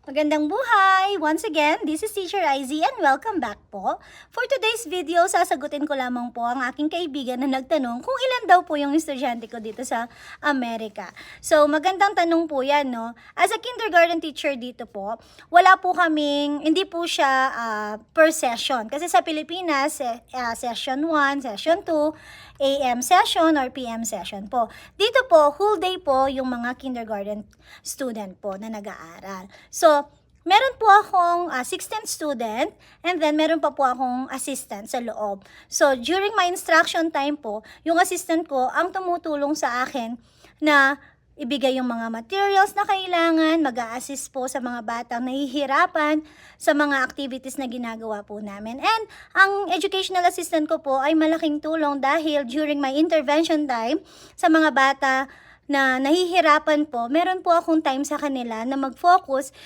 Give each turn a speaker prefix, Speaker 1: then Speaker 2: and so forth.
Speaker 1: Magandang buhay! Once again, this is Teacher Izzy and welcome back po. For today's video, sasagutin ko lamang po ang aking kaibigan na nagtanong kung ilan daw po yung estudyante ko dito sa Amerika. So, magandang tanong po yan, no? As a kindergarten teacher dito po, wala po kaming, hindi po siya per session. Kasi sa Pilipinas, session 1, session 2, AM session or PM session po. Dito po, whole day po yung mga kindergarten student po na nag-aaral. So, meron po akong 16 student and then meron pa po akong assistant sa loob. So, during my instruction time po, yung assistant ko ang tumutulong sa akin na ibigay yung mga materials na kailangan, mag-a-assist po sa mga batang nahihirapan sa mga activities na ginagawa po namin. And ang educational assistant ko po ay malaking tulong dahil during my intervention time sa mga bata na nahihirapan po, meron po akong time sa kanila na mag-focus